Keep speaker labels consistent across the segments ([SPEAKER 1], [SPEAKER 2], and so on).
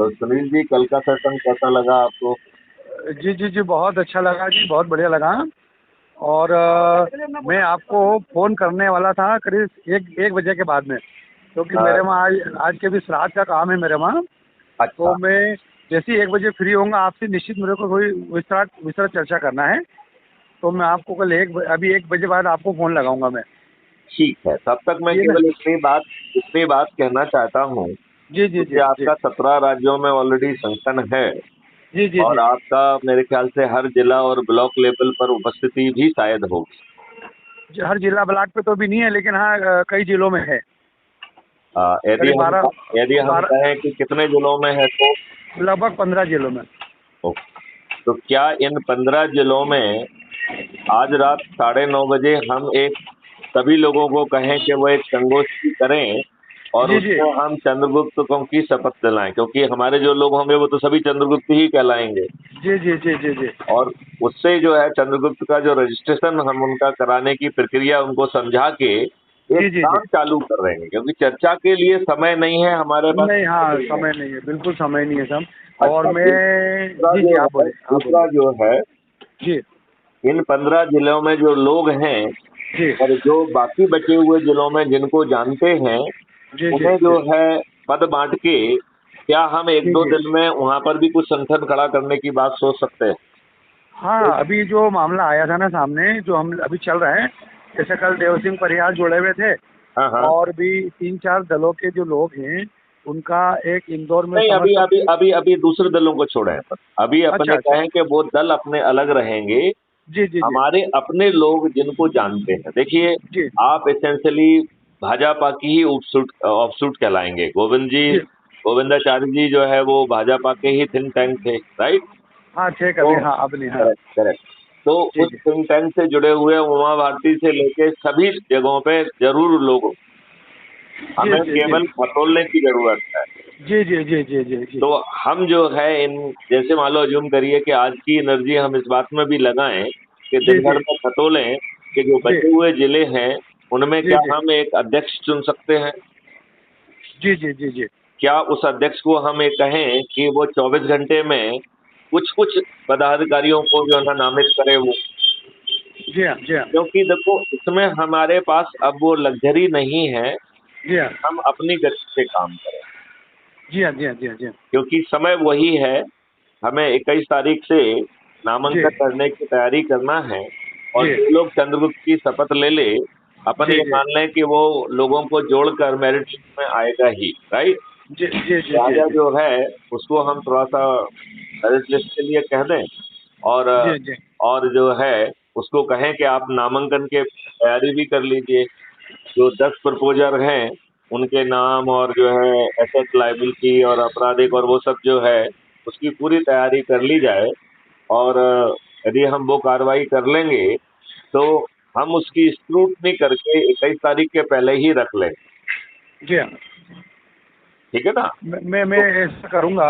[SPEAKER 1] तो सुनील जी, कल का सेशन कैसा लगा आपको?
[SPEAKER 2] जी जी जी, बहुत अच्छा लगा जी, बहुत बढ़िया लगा। और मैं आपको फ़ोन करने वाला था करीब एक बजे के बाद में, क्योंकि
[SPEAKER 1] अ,
[SPEAKER 2] मेरे वहाँ आज के भी श्राद्ध का काम है मेरे वहाँ। तो
[SPEAKER 1] अच्छा।
[SPEAKER 2] मैं जैसे ही 1 बजे फ्री होऊंगा आपसे, निश्चित मेरे को कोई विस्तृत चर्चा करना है। तो मैं आपको कल अभी 1 बजे बाद आपको फ़ोन लगाऊंगा मैं।
[SPEAKER 1] ठीक है, तब तक मैं
[SPEAKER 2] ये ना।
[SPEAKER 1] केवल इतनी बात कहना चाहता हूँ,
[SPEAKER 2] जी जी
[SPEAKER 1] क्योंकि
[SPEAKER 2] जी जी
[SPEAKER 1] आपका 17 राज्यों में ऑलरेडी संगठन है
[SPEAKER 2] जी जी
[SPEAKER 1] और
[SPEAKER 2] जी
[SPEAKER 1] आपका मेरे ख्याल से हर जिला और ब्लॉक लेवल पर उपस्थिति भी शायद होगी।
[SPEAKER 2] जी, हर जिला ब्लॉक पे तो भी नहीं है, लेकिन हाँ कई जिलों में है।
[SPEAKER 1] यदि
[SPEAKER 2] करीब
[SPEAKER 1] हम
[SPEAKER 2] बारह
[SPEAKER 1] यदि हम
[SPEAKER 2] बारह
[SPEAKER 1] कहें कि कितने जिलों में है तो
[SPEAKER 2] लगभग 15 जिलों में।
[SPEAKER 1] तो क्या इन 15 जिलों में आज रात 9:30 बजे हम एक सभी लोगों को कहें कि वो एक संगोष्ठी करें और
[SPEAKER 2] जी जी
[SPEAKER 1] उसमें हम चंद्रगुप्त की शपथ दिलाएं, क्योंकि हमारे जो लोग होंगे वो तो सभी चंद्रगुप्त ही कहलाएंगे।
[SPEAKER 2] जी जी जी जी जी
[SPEAKER 1] और उससे जो है चंद्रगुप्त का जो रजिस्ट्रेशन हम उनका कराने की प्रक्रिया उनको समझा के एक
[SPEAKER 2] जी जी जी।
[SPEAKER 1] काम चालू कर रहे हैं, क्योंकि चर्चा के लिए समय नहीं है हमारे पास,
[SPEAKER 2] नहीं,
[SPEAKER 1] समय
[SPEAKER 2] हाँ,
[SPEAKER 1] नहीं है।
[SPEAKER 2] समय नहीं है, बिल्कुल समय नहीं है साहब। और
[SPEAKER 1] अच्छा,
[SPEAKER 2] मैं जी जी, आप बोलिए, आप
[SPEAKER 1] दूसरा
[SPEAKER 2] बोलिए।
[SPEAKER 1] जो है,
[SPEAKER 2] जी
[SPEAKER 1] इन 15 जिलों में जो लोग हैं
[SPEAKER 2] जी
[SPEAKER 1] और जो बाकी बचे हुए जिलों में जिनको जानते हैं,
[SPEAKER 2] जी जी
[SPEAKER 1] उन्हें जो
[SPEAKER 2] जी
[SPEAKER 1] है पद बांट के क्या हम एक
[SPEAKER 2] जी
[SPEAKER 1] दो
[SPEAKER 2] जी।
[SPEAKER 1] दिन में वहां पर भी कुछ संगठन खड़ा करने की बात सोच सकते हैं?
[SPEAKER 2] हाँ, अभी जो मामला आया था ना सामने, जो हम अभी चल रहे हैं, जैसे कल देव सिंह परिहार जुड़े हुए थे,
[SPEAKER 1] हाँ हाँ।
[SPEAKER 2] और भी 3-4 दलों के जो लोग हैं, उनका एक इंदौर में
[SPEAKER 1] नहीं, अभी
[SPEAKER 2] समर्थन।
[SPEAKER 1] अभी अभी अभी दूसरे दलों को छोड़े हैं, अभी
[SPEAKER 2] अच्छा
[SPEAKER 1] अपने
[SPEAKER 2] अच्छा।
[SPEAKER 1] कहें कि वो दल अपने अलग रहेंगे।
[SPEAKER 2] जी जी जी
[SPEAKER 1] हमारे अपने लोग जिनको जानते हैं, देखिए,
[SPEAKER 2] जी
[SPEAKER 1] आप एसेंशियली भाजपा की ही ऑफशूट कहलाएंगे।
[SPEAKER 2] जी।
[SPEAKER 1] गोविंदाचार्य जी जो है वो भाजपा के ही थिंक टैंक थे, राइट?
[SPEAKER 2] हाँ, थे
[SPEAKER 1] तो
[SPEAKER 2] कभी, हाँ, अब नहीं, हाँ।
[SPEAKER 1] Correct correct. तो
[SPEAKER 2] जी
[SPEAKER 1] उस
[SPEAKER 2] जी
[SPEAKER 1] थिंक टैंक से जुड़े हुए उमा भारती से लेके सभी जगहों पे जरूर लोग,
[SPEAKER 2] जी
[SPEAKER 1] हमें
[SPEAKER 2] जी जी
[SPEAKER 1] केवल खतोलने की जरूरत है।
[SPEAKER 2] जी जी जी जी जी जी।
[SPEAKER 1] तो हम जो है इन, जैसे मान लो अज्यूम करिए कि आज की एनर्जी हम इस बात में भी लगाएं कि
[SPEAKER 2] जी
[SPEAKER 1] दिन भर
[SPEAKER 2] जी
[SPEAKER 1] में खतोलें कि जो
[SPEAKER 2] जी
[SPEAKER 1] बचे हुए जिले हैं उनमें
[SPEAKER 2] जी
[SPEAKER 1] क्या
[SPEAKER 2] जी
[SPEAKER 1] हम एक अध्यक्ष चुन सकते हैं?
[SPEAKER 2] जी जी जी जी।
[SPEAKER 1] क्या उस अध्यक्ष को हम ये कहें कि वो 24 घंटे में कुछ कुछ पदाधिकारियों को जो है ना नामित करे वो?
[SPEAKER 2] जी हाँ, जी हाँ,
[SPEAKER 1] क्योंकि देखो, इसमें हमारे पास अब वो लग्जरी नहीं है,
[SPEAKER 2] जी हाँ,
[SPEAKER 1] हम अपनी गति से काम करें,
[SPEAKER 2] जी हाँ, जी हाँ, जी हाँ, जी हाँ।
[SPEAKER 1] क्योंकि समय वही है। हमें 21 तारीख से
[SPEAKER 2] जी
[SPEAKER 1] नामांकन करने की तैयारी करना है और
[SPEAKER 2] जी
[SPEAKER 1] जो लोग चंद्रगुप्त की शपथ ले ले, अपन
[SPEAKER 2] जी
[SPEAKER 1] ये
[SPEAKER 2] जी
[SPEAKER 1] मान लें कि वो लोगों को जोड़कर मेरिट लिस्ट में आएगा ही, राइट?
[SPEAKER 2] जी जी जी जी
[SPEAKER 1] राजा
[SPEAKER 2] जी
[SPEAKER 1] जो है उसको हम थोड़ा सा मेरिट लिस्ट के लिए कह दें और
[SPEAKER 2] जी जी
[SPEAKER 1] जो है उसको कहें कि आप नामांकन के तैयारी भी कर लीजिए। जो 10 प्रपोजर हैं उनके नाम और जो है एसेट लायबिलिटी और आपराधिक और वो सब जो है उसकी पूरी तैयारी कर ली जाए। और यदि हम वो कार्रवाई कर लेंगे तो हम उसकी स्क्रूटनी करके 21 तारीख के पहले ही रख लें।
[SPEAKER 2] जी हाँ।
[SPEAKER 1] ठीक है ना?
[SPEAKER 2] मैं
[SPEAKER 1] तो
[SPEAKER 2] ऐसा करूँगा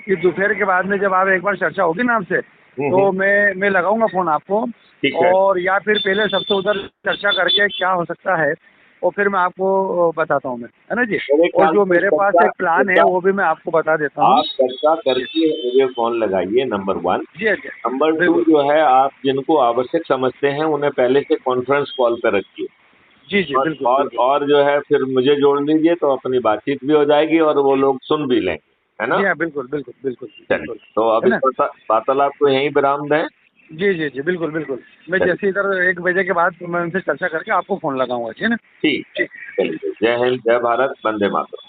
[SPEAKER 2] कि दोपहर के बाद में जब आप एक बार चर्चा होगी ना आपसे,
[SPEAKER 1] हम्म।
[SPEAKER 2] तो मैं लगाऊंगा फ़ोन आपको।
[SPEAKER 1] ठीक है।
[SPEAKER 2] और या फिर पहले सबसे उधर चर्चा करके क्या हो सकता है, और फिर मैं आपको बताता हूँ मैं, है ना जी।
[SPEAKER 1] मेरे
[SPEAKER 2] और
[SPEAKER 1] ख्याल
[SPEAKER 2] जो
[SPEAKER 1] से
[SPEAKER 2] मेरे पास
[SPEAKER 1] चर्चा
[SPEAKER 2] एक प्लान है
[SPEAKER 1] चर्चा
[SPEAKER 2] वो भी मैं आपको बता देता हूँ।
[SPEAKER 1] आप चर्चा
[SPEAKER 2] जी
[SPEAKER 1] करके मुझे फोन लगाइए, नंबर 1।
[SPEAKER 2] जी जी।
[SPEAKER 1] नंबर 2
[SPEAKER 2] बिल्कुल।
[SPEAKER 1] जो है, आप जिनको आवश्यक समझते हैं उन्हें पहले से कॉन्फ्रेंस कॉल पे रखिए।
[SPEAKER 2] जी जी,
[SPEAKER 1] और
[SPEAKER 2] बिल्कुल बिल्कुल।
[SPEAKER 1] जो है फिर मुझे जोड़ लीजिए तो अपनी बातचीत भी हो जाएगी और वो लोग सुन भी लेंगे, है ना?
[SPEAKER 2] जी हाँ, बिल्कुल बिल्कुल बिल्कुल
[SPEAKER 1] चलिए,
[SPEAKER 2] बिल्कुल।
[SPEAKER 1] तो अब
[SPEAKER 2] है
[SPEAKER 1] इस
[SPEAKER 2] ना।
[SPEAKER 1] वार्तालाप को यहीं विराम दें।
[SPEAKER 2] जी जी जी, बिल्कुल बिल्कुल। मैं
[SPEAKER 1] चलिए,
[SPEAKER 2] जैसे इधर 1 बजे के बाद मैं उनसे चर्चा करके आपको फ़ोन लगाऊंगा, ठीक है ना।
[SPEAKER 1] ठीक है।
[SPEAKER 2] ठीक।
[SPEAKER 1] चलिए, जय हिंद, जय भारत, वंदे मातरम।